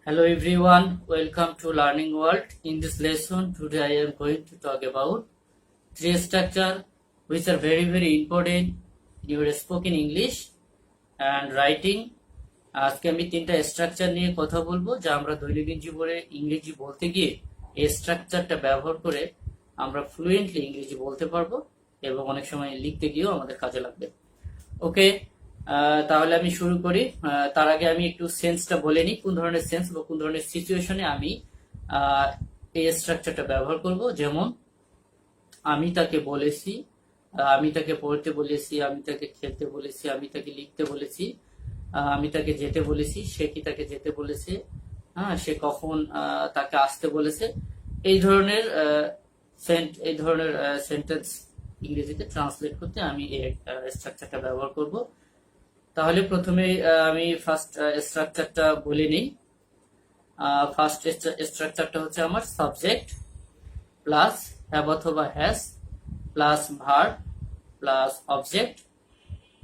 Hello everyone, welcome to Learning World. In this lesson, today I am going to talk about three structure which are very important in your spoken English and writing. আজকে আমি তিনটা structure নিয়ে কথা বলবো যা আমরা দৈনন্দিন জীবনে ইংরেজি বলতে গিয়ে এই স্ট্রাকচারটা ব্যবহার করে আমরা ফ্লুয়েন্টলি ইংরেজি বলতে পারবো এবং অনেক সময় লিখতে গিয়েও আমাদের কাজে লাগবে। ওকে, তাহলে আমি শুরু করি। তার আগে আমি একটু সেন্সটা বলে নিই, কোন ধরনের সেন্স বা কোন ধরনের সিচুয়েশনে আমি এই স্ট্রাকচারটা ব্যবহার করব। যেমন আমি তাকে বলেছি, আমি তাকে পড়তে বলেছি, আমি তাকে খেলতে বলেছি, আমি তাকে লিখতে বলেছি, আমি তাকে যেতে বলেছি, সে কি তাকে যেতে বলেছে, হ্যাঁ সে কখন তাকে আসতে বলেছে। এই ধরনের সেন্টেন্স ইংরেজিতে ট্রান্সলেট করতে আমি এই স্ট্রাকচারটা ব্যবহার করব। তাহলে প্রথমে আমি ফার্স্ট স্ট্রাকচারটা বলে নিই। ফার্স্ট স্ট্রাকচারটা হচ্ছে আমার সাবজেক্ট প্লাস হ্যাভ অথবা has plus verb plus object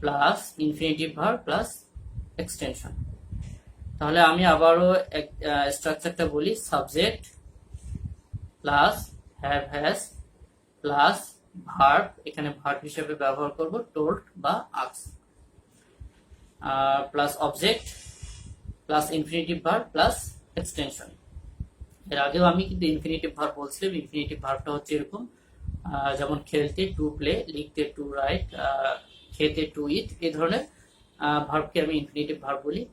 plus infinitive verb plus extension. তাহলে আমি আবারও স্ট্রাকচারটা বলি। Subject plus have has plus verb, এখানে ভার্ব হিসেবে ব্যবহার করব টোল্ড বা ask, plus object plus infinitive verb plus extension. এর আগেও আমি কিন্তু ইনফিনিটিভ ভার্ব বলছিলাম। ইনফিনিটিভ ভার্বটা হচ্ছে এরকম, যেমন খেলতে টু প্লে, লিখতে টু রাইট, খেতে টু ইট, এই ধরনের ভার্বকে আমি ইনফিনিটিভ ভার্ব বলি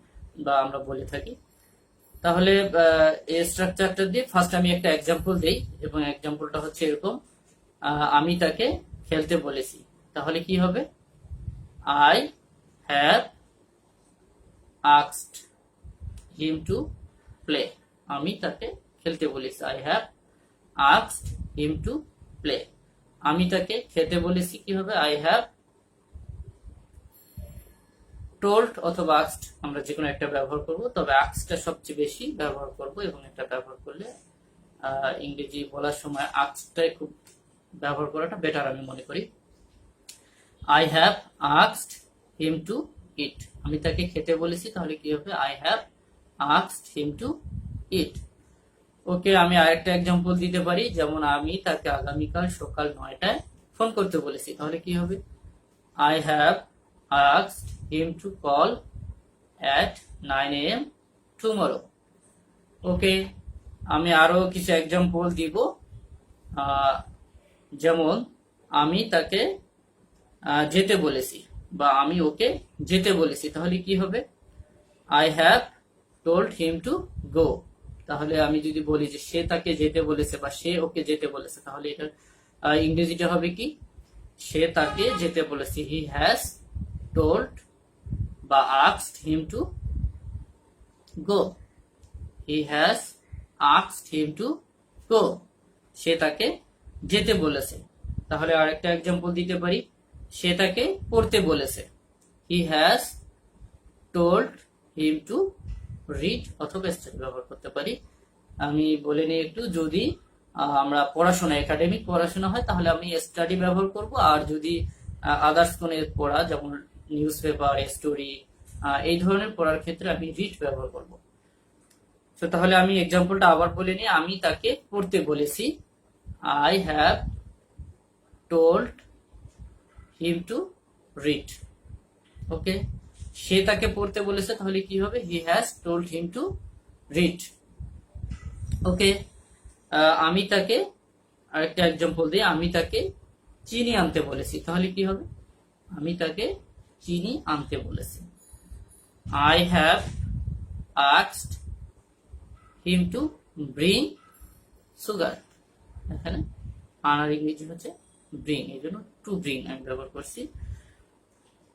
বা আমরা বলে থাকি। তাহলে এই স্ট্রাকচারটা দিয়ে ফার্স্ট আমি একটা এক্সাম্পল দেই এবং এক্সাম্পলটা হচ্ছে এরকম, আমি তাকে খেলতে বলেছি। তাহলে কি হবে? I have asked him to play. আমি তাকে খেলতে বলেছি। I have asked him to play. আমি তাকে খেতে বলেছি, কি হবে? I have told অথবা asked, আমরা যে কোনো একটা ব্যবহার করব, তবে askedটা সবচেয়ে বেশি ব্যবহার করব এবং এটা ব্যবহার করলে ইংরেজি বলার সময় askedটাই খুব ব্যবহার করাটা বেটার আমি মনে করি। I have asked him to eat. আমি তাকে খেতে বলেছি, তাহলে কি হবে? I have asked him to eat. ওকে, আমি আরেকটা এক্সাম্পল দিতে পারি। যেমন আমি তাকে আগামীকাল সকাল 9টায় ফোন করতে বলেছি। তাহলে কি হবে? I have asked him to call at 9 a.m. tomorrow. ওকে, আমি আরো কিছু এক্সাম্পল দিব। যেমন আমি তাকে যেতে বলেছি বা আমি ওকে যেতে বলেছি। তাহলে কি হবে? I have told him to go. তাহলে আমি যদি বলি যে সে তাকে যেতে বলেছে বা সে ওকে যেতে বলেছে, তাহলে এটা ইংরেজিটা হবে কি? সে তাকে যেতে বলেছে। He has told বা asked him to go. He has asked him to go. সে তাকে যেতে বলেছে। তাহলে আরেকটা এক্সাম্পল দিতে পারি, সে তাকে পড়তে বলেছে। He has told him to read অথবা স্টাডি ব্যবহার করতে পারি। আমি বলে নিই একটু, যদি আমরা পড়াশোনা একাডেমিক পড়াশোনা হয় তাহলে আমি স্টাডি ব্যবহার করব, আর যদি আদার্স কোনো পড়া যেমন নিউজ পেপার, স্টোরি, এই ধরনের পড়ার ক্ষেত্রে আমি রিড ব্যবহার করব। তো তাহলে আমি এক্সাম্পলটা আবার বলে নিই। আমি তাকে পড়তে বলেছি। I have told him to read. ওকে, সে তাকে পড়তে বলেছে, তাহলে কি হবে? He has told him to read. ওকে, আমি তাকে আরেকটা এক্সাম্পল দিই। আমি তাকে চিনি আনতে বলেছি। তাহলে কি হবে? আমি তাকে চিনি আনতে বলেছি। I have asked him to bring sugar. এখানে আনার ইংরেজি হচ্ছে ব্রিং, এই জন্য টু ব্রিং আমি ব্যবহার করছি।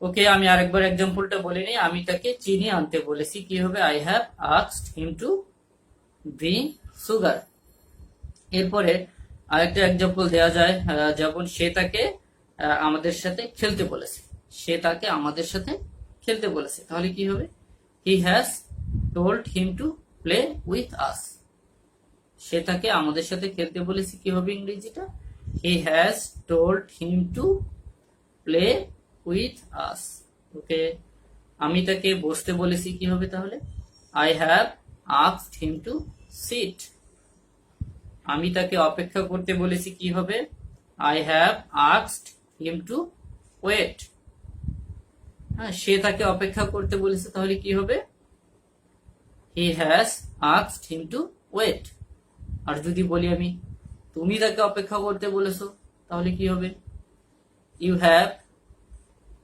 ওকে, আমি আরেকবার এক্সাম্পলটা বলে নিই। আমি তাকে চিনি আনতে বলেছি, কি হবে? I have asked him to bring sugar. এরপরে আরেকটা এক্সাম্পল দেওয়া যায়, যেমন সে তাকে আমাদের সাথে খেলতে বলেছে। সে তাকে আমাদের সাথে খেলতে বলেছে। তাহলে কি হবে? He has told him to play with us. সে তাকে আমাদের সাথে খেলতে বলেছে, কি হবে ইংরেজিটা? He has told him to play with us. ওকে, আমি তাকে বসতে বলেছি, কি হবে তাহলে? I have asked him to sit. আমি তাকে অপেক্ষা করতে বলেছি, কি হবে? I have asked him to wait. হ্যাঁ, সে তাকে অপেক্ষা করতে বলেছে, তাহলে কি হবে? He has asked him to wait. আর যদি বলি আমি তুমি তাকে অপেক্ষা করতে বলেছো, তাহলে কি হবে? You have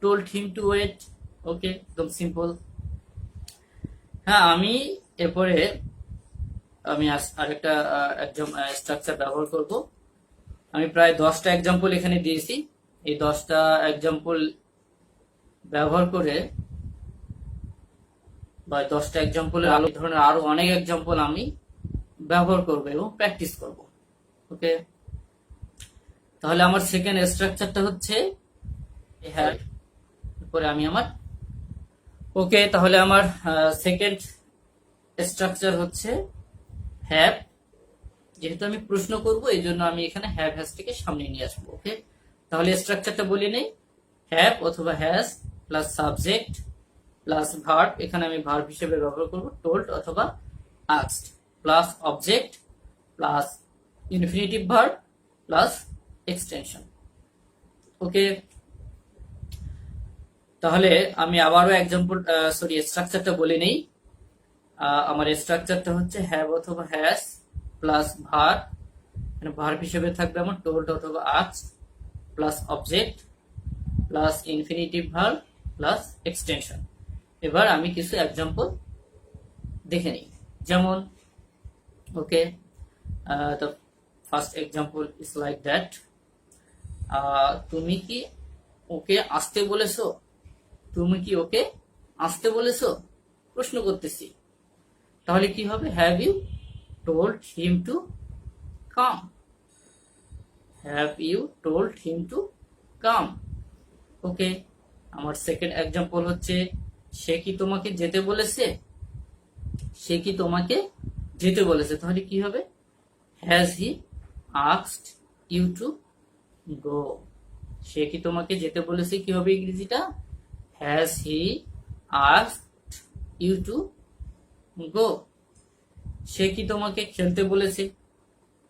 told him to wait. ওকে, একদম সিম্পল। হ্যাঁ, আমি এরপরে আরেকটা স্ট্রাকচার ব্যবহার করব। আমি প্রায় 10টা এক্সাম্পল এখানে দিয়েছি। এই 10টা এক্সাম্পল ব্যবহার করে বা 10টা এক্সাম্পলের আলো ধরনের আরো অনেক এক্সাম্পল আমি ব্যবহার করব এবং প্র্যাকটিস করব। ওকে, তাহলে আমার সেকেন্ড স্ট্রাকচারটা হচ্ছে হ্যাভ। এরপরে আমি ওকে, তাহলে আমার সেকেন্ড স্ট্রাকচার হচ্ছে হ্যাভ। যেহেতু আমি প্রশ্ন করব, এই জন্য আমি এখানে হ্যাভ হ্যাজটাকে সামনে নিয়ে আসবো। ওকে, তাহলে স্ট্রাকচারটা বলি নেই। হ্যাভ অথবা has plus subject plus verb, এখানে আমি ভার্ব হিসেবে ব্যবহার করব টোল্ড অথবা asked, plus object plus infinitive verb plus extension. Okay, তাহলে আমি আবারও স্ট্রাকচারটা বলে নেই। আমার স্ট্রাকচারটা হচ্ছে হ্যাভ অথবা হ্যাজ প্লাস ভার্ব, ভার্ব হিসেবে থাকবে আমার টোল্ড অথবা asked plus object plus infinitive verb plus extension. এবার আমি কিছু এক্সাম্পল দেখে নিই। যেমন okay, the first example is like that, তুমি কি ওকে আসতে বলেছো? তুমি কি ওকে আসতে বলেছো? প্রশ্ন করতেছি, তাহলে কি হবে? Have you told him to come? Have you told him to come? Okay, আমার সেকেন্ড এক্সাম্পল হচ্ছে সে কি তোমাকে যেতে বলেছে? সে কি তোমাকে যেতে বলেছে? তাহলে কি হবে? Has he asked you to go? সে কি তোমাকে যেতে বলেছে? কি হবে ইংরেজিটা? Has he asked you to go? সে কি তোমাকে খেলতে বলেছে?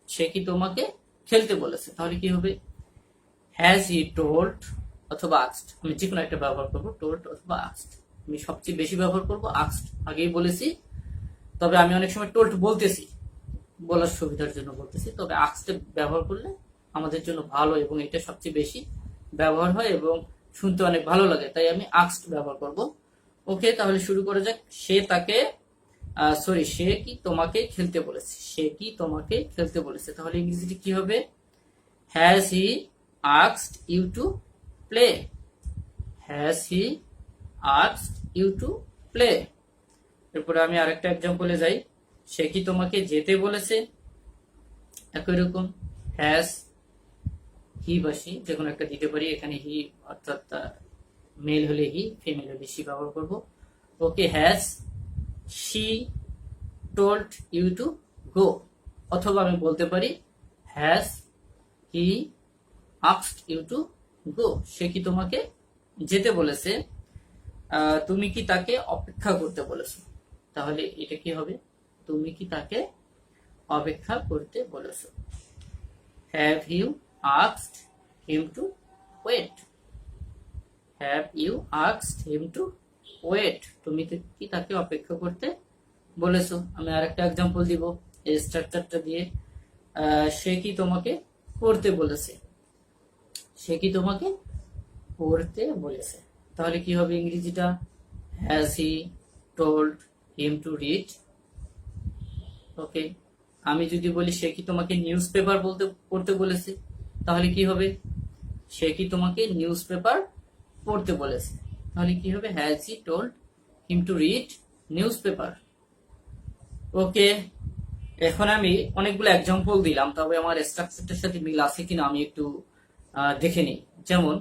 সে কি তোমাকে খেলতে বলেছে? তাহলে কি হবে? হ্যাজ হি টোল্ড অথবা আস্কড, আমি যে কোনো একটা ব্যবহার করবো, টোল্ড অথবা আস্কড। আমি সবচেয়ে বেশি ব্যবহার করবো আস্কড, আগেই বলেছি। তবে আমি অনেক সময় টোল্ড বলতেছি, বলার সুবিধার জন্য বলতেছি, তবে আস্কড ব্যবহার করলে আমাদের জন্য ভালো এবং এটা সবচেয়ে বেশি ব্যবহার হয় এবং শুনতে অনেক ভালো লাগে, তাই আমি আস্কড ব্যবহার করব। ওকে, তাহলে শুরু করা যাক। সে কি তোমাকে খেলতে বলেছে? সে কি তোমাকে খেলতে বলেছে? তাহলে ইংরেজিতে কি হবে? Has he asked you to play? Has he asked you to play? এরপরে আমি আরেকটা এক্সাম্পলে যাই। সে কি তোমাকে যেতে বলেছে? একই রকম হ্যাজ হি বা সি যে কোনো একটা দিতে পারি। এখানে হি অর্থাৎ মেল হলে হি, ফিমেল হলে সি ব্যবহার করব। Okay, has she told you to go? অথবা আমি বলতে পারি has he asked you to go? সে কি তোমাকে যেতে বলেছে? তুমি কি তাকে অপেক্ষা করতে বলেছো? তাহলে এটা কি হবে? তুমি কি তাকে অপেক্ষা করতে বলেছো? Have you asked him to wait? Have you asked him to wait? তুমি কি তাকে অপেক্ষা করতে বলেছো? আমি আরেকটা এক্সাম্পল দিব এই স্ট্রাকচারটা দিয়ে। সে কি তোমাকে পড়তে বলেছে? সে কি তোমাকে পড়তে বলেছে? তাহলে কি হবে ইংরেজিটা? Has he told him to read? Okay, আমি যদি বলি সে কি তোমাকে নিউজ পেপার পড়তে বলেছে? তাহলে কি হবে? সে কি তোমাকে নিউজ পেপার পড়তে বলেছে? তাহলে কি হবে? Has he told him to read newspaper? Okay, এখন আমি অনেকগুলো এক্সাম্পল দিলাম, তবে আমার স্ট্রাকচারটার সাথে মিল আছে কিনা আমি একটু দেখে নিই। যেমন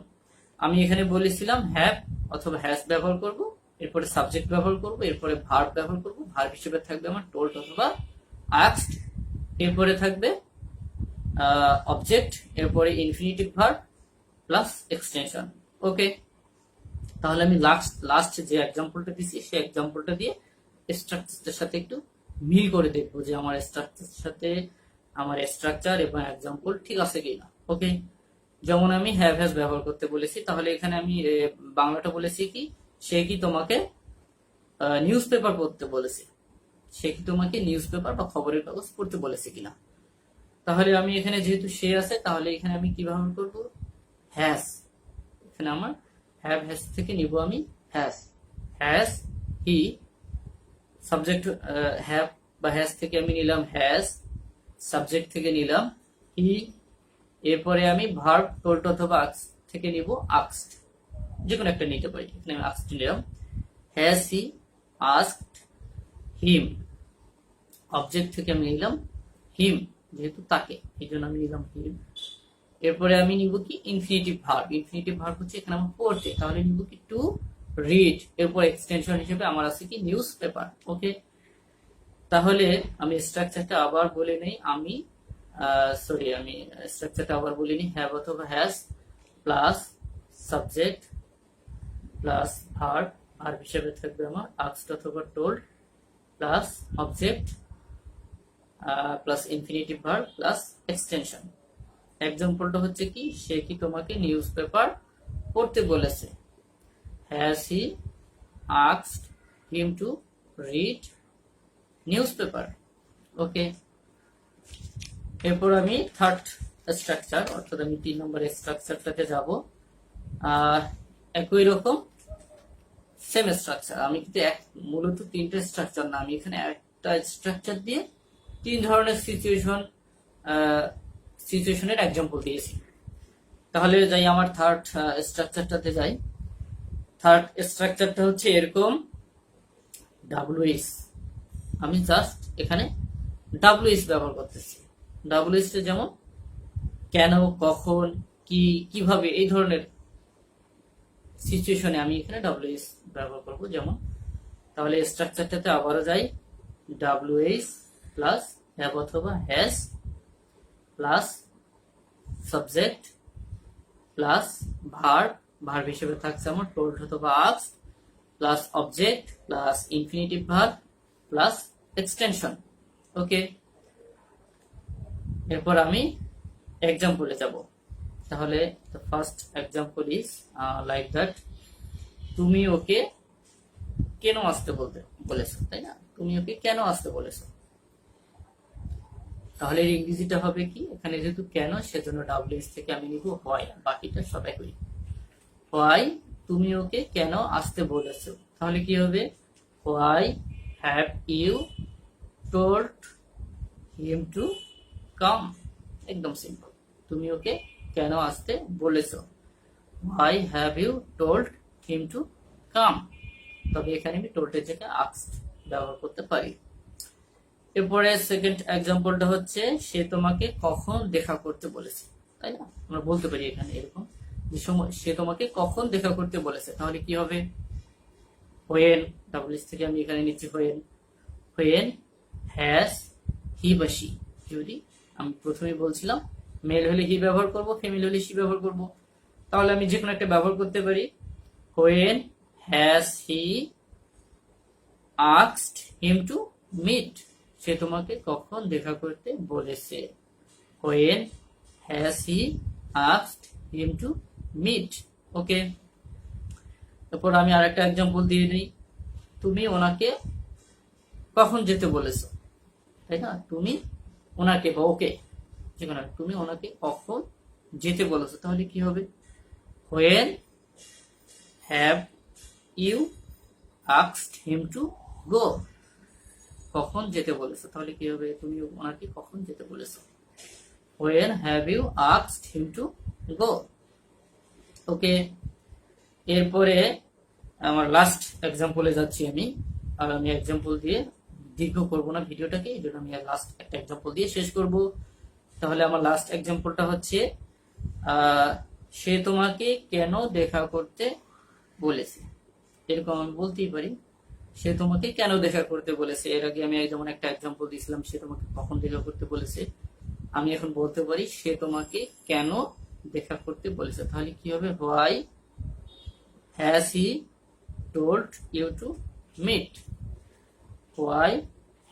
আমি এখানে বলেছিলাম হ্যাভ অথবা হ্যাজ ব্যবহার করব, এরপরে সাবজেক্ট ব্যবহার করব, এরপরে ভার্ব ব্যবহার করব। ভার্ব হিসেবে থাকবে আমার টোল্ড অথবা আস্কড, এরপরে থাকবে অবজেক্ট, এরপরে infinitive verb plus extension. Okay, তাহলে আমি লাস্ট যে এক্সাম্পলটা দিচ্ছি সেই এক্সাম্পলটা দিয়ে স্ট্রাকচারটার সাথে একটু মিল করে দেখবো যে আমার স্ট্রাকচার সাথে আমার স্ট্রাকচার এবং এক্সাম্পল ঠিক আছে কিনা। ওকে, যেমন আমি হ্যাভ হ্যাজ ব্যবহার করতে বলেছি, তাহলে এখানে আমি বাংলাটা বলেছি কি, সে কি তোমাকে নিউজ পেপার পড়তে বলেছে, সে কি তোমাকে নিউজ পেপার বা খবরের কাগজ পড়তে বলেছে কিনা। তাহলে আমি এখানে যেহেতু সে আছে, তাহলে এখানে আমি কি ব্যবহার করবো, হ্যাজ। এখানে আমার হ্যাভ হ্যাজ থেকে নিব আমি has. Has he, subject have বা হ্যাজ থেকে আমি নিলাম হ্যাজ, সাবজেক্ট থেকে নিলাম হি, এরপরে আমি ভার্ব টোল্ড অথবা আস্কড থেকে নিব আস্কড, যে কোনো একটা নিতে পারি। এখানে আমি আস্কড নিলাম। Has he asked him, object থেকে আমি নিলাম হিম, যেহেতু তাকে, এই জন্য আমি নিলাম হিম। এরপরে আমি নিব কি ইনফিনিটিভ ভার্ব। ইনফিনিটিভ ভার্ব হচ্ছে এখানে আমার পড়তে, তাহলে নিব কি টু রিড। এরপর এক্সটেনশন হিসেবে আমার আছে কি নিউজ পেপার। ওকে, তাহলে আমি স্ট্রাকচারটা আবার বলে নেই। আমি আমি স্ট্রাকচারটা আবার বলিনি। হ্যাভ অথবা has plus subject plus verb, verb হিসেবে থাকবে আমার আস্কড অথবা told plus object plus infinitive verb plus extension. এক্সাম্পলটা হচ্ছে কি, সে কি তোমাকে নিউজ পেপার পড়তে বলেছে। Has he asked him to read newspaper. Okay, এরপর আমি থার্ড স্ট্রাকচার, অর্থাৎ আমি 3 নম্বর স্ট্রাকচারটাতে যাব। একই রকম সেম স্ট্রাকচার, আমি কিন্তু মূলত 3টে স্ট্রাকচার না, আমি এখানে একটা স্ট্রাকচার দিয়ে 3 ধরনের সিচুয়েশনের এক্সাম্পল দিয়েছি। তাহলে যাই আমার থার্ড স্ট্রাকচারটাতে যাই। থার্ড স্ট্রাকচারটা হচ্ছে এরকম, ডাব্লিউএস। আমি জাস্ট এখানে ডাব্লিউএস ব্যবহার করতেছি। ডাব্লিউএস যেমন কেন, কখন, কি, কিভাবে, এই ধরনের সিচুয়েশনে আমি এখানে ডাব্লিউএস ব্যবহার করব। যেমন তাহলে স্ট্রাকচারটাতে আবারও যাই, ডাব্লিউএস প্লাস হ্যাভ অথবা has plus subject plus verb, verb হিসেবে থাকছে আমার টোল্ড অথবা asked plus object plus infinitive verb plus extension. Okay, এরপর আমি এক্সাম্পলে যাব। তাহলে the first example is like that, তুমি ওকে কেন আসতে বলেছো, তাই না? তুমি ওকে কেন আসতে বলেছো, তাহলে ইংরেজিটা হবে কি, এখানে যেহেতু কেন, সেজন্য ডাব্লিউএস থেকে আমি নিব হোয়াই, বাকিটা সবাই করি। হোয়াই, তুমি ওকে কেন আসতে বলেছো, তাহলে কি হবে, why have you told him to come. একদম সিম্পল, তুমি ওকে কেন আসতে বলেছো, why have you told him to come। তবে এখানে আমি টোল্ডের জায়গায় আস্কড ব্যবহার করতে পারি। এরপরে সেকেন্ড এক্সাম্পলটা হচ্ছে, সে তোমাকে কখন দেখা করতে বলেছে, তাই না? আমরা বলতে পারি এখানে এরকম যে সময় সে তোমাকে কখন দেখা করতে বলেছে, তাহলে কি হবে, when, ডাব্লিউএস থেকে আমি এখানে নিচ্ছি when has he বা she। যদি আমি প্রথমে বলছিলাম মেল হলে হি ব্যবহার করব, ফিমেল হলে সি ব্যবহার করব, তাহলে আমি যে কোনো একটা ব্যবহার করতে পারি। when has he asked him to meet, সে তোমাকে কখন দেখা করতে বলেছে। when has he asked him to meet। ওকে, তারপর আমি আরেকটা एग्जांपल দিয়ে দিই, তুমি ওনাকে কখন যেতে বলেছো, তাই না? তুমি ওনাকে বা ওকে, যেখানে তুমি ওনাকে কখন যেতে বলেছো, তাহলে কি হবে, when have you asked him to go। কখন যেতে বলেছো, তাহলে কি হবে, তুমি ওনাকে কখন যেতে বলেছো, when have you asked him to go। ওকে, এরপরে আমার লাস্ট এক্সাম্পলে যাচ্ছি আমি। আর আমি এক্সাম্পল দিয়ে দীর্ঘ করব না ভিডিওটাকে, এই জন্য আমি লাস্ট একটা এক্সাম্পল দিয়ে শেষ করব। তাহলে আমার লাস্ট এক্সাম্পলটা হচ্ছে, সে তোমাকে কেন দেখা করতে বলেছে। এরকম আমি বলতেই পারি, সে তোমাকে কেন দেখা করতে বলেছে। এর আগে আমি যেমন একটা এক্সাম্পল দিয়েছিলাম, সে তোমাকে কখন দেখা করতে বলেছে। আমি এখন বলতে পারি, সে তোমাকে কেন দেখা করতে বলেছে। তাহলে কি হবে, why has he told you to meet। Why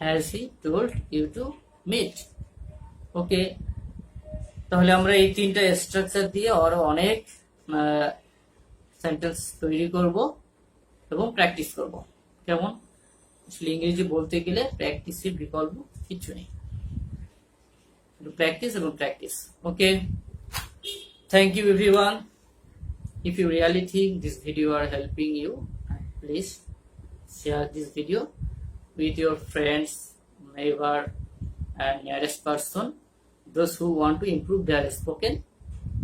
has he told you to meet? ওকে, তাহলে আমরা এই তিনটা স্ট্রাকচার দিয়ে আরো অনেক সেন্টেন্স তৈরি করব এবং প্র্যাকটিস করব। কেমন? আসলে ইংরেজি বলতে গেলে প্র্যাকটিসের বিকল্প কিছু নেই, প্র্যাকটিস এবং practice. Okay, thank you everyone. If you really think this video are helping you, please share this video with your friends, neighbor, and nearest person, those who want to improve their spoken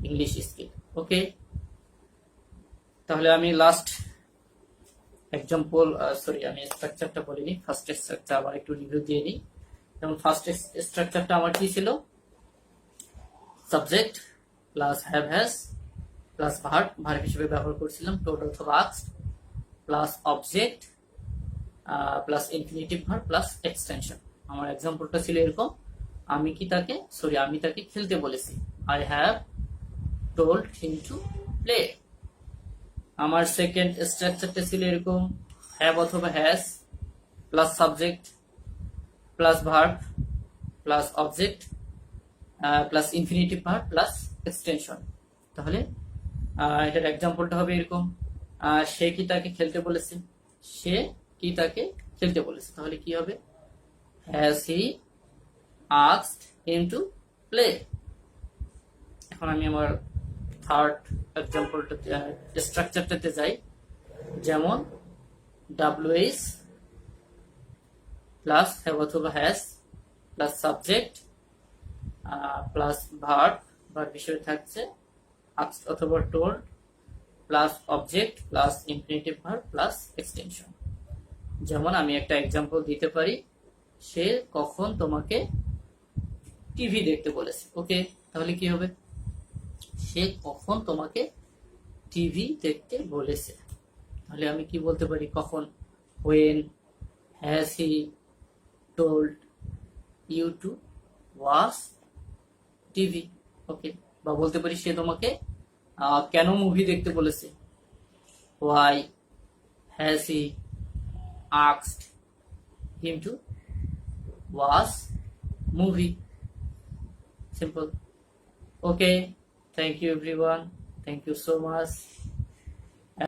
English skill. Okay, তাহলে আমি last example আমি স্ট্রাকচারটা বলিনি। First structure আবার একটু review দিয়ে নিই। যেমন ফার্স্ট স্ট্রাকচারটা আমার কি ছিল? Subject plus have has plus verb হিসেবে ব্যবহার করছিলাম টোড অথবা asked, plus object plus infinitive verb plus extension. আমার এক্সাম্পলটা ছিল এরকম, আমি তাকে খেলতে বলেছি। I have told him to play. আমার সেকেন্ড স্ট্রাকচারটা ছিল এরকম, হ্যাভ অথবা has plus subject plus verb plus object plus infinitive verb plus extension. তাহলে এটার এক্সাম্পলটা হবে এরকম, সে কি তাকে খেলতে বলেছে? সে কি তাকে খেলতে বলেছে? তাহলে কি হবে? Has he asked him to play. এখন আমি আমার থার্ড এক্সাম্পলটা স্ট্রাকচারটাতে যাই। যেমন ডাব্লিউএইচ প্লাস হ্যাভ অথবা has plus subject plus verb হিসেবে থাকছে আস্কড অথবা told plus object plus infinitive verb plus extension. যেমন আমি একটা এক্সাম্পল দিতে পারি, সে কখন তোমাকে টিভি দেখতে বলেছে। ওকে, তাহলে কি হবে? সে কখন তোমাকে টিভি দেখতে বলেছে। তাহলে আমি কি বলতে পারি? কখন? when has he told you to watch TV. Okay, বা বলতে পারি সে তোমাকে কেন মুভি দেখতে বলেছে। why has he asked him to watch movie? Simple. Okay, thank you everyone, thank you so much.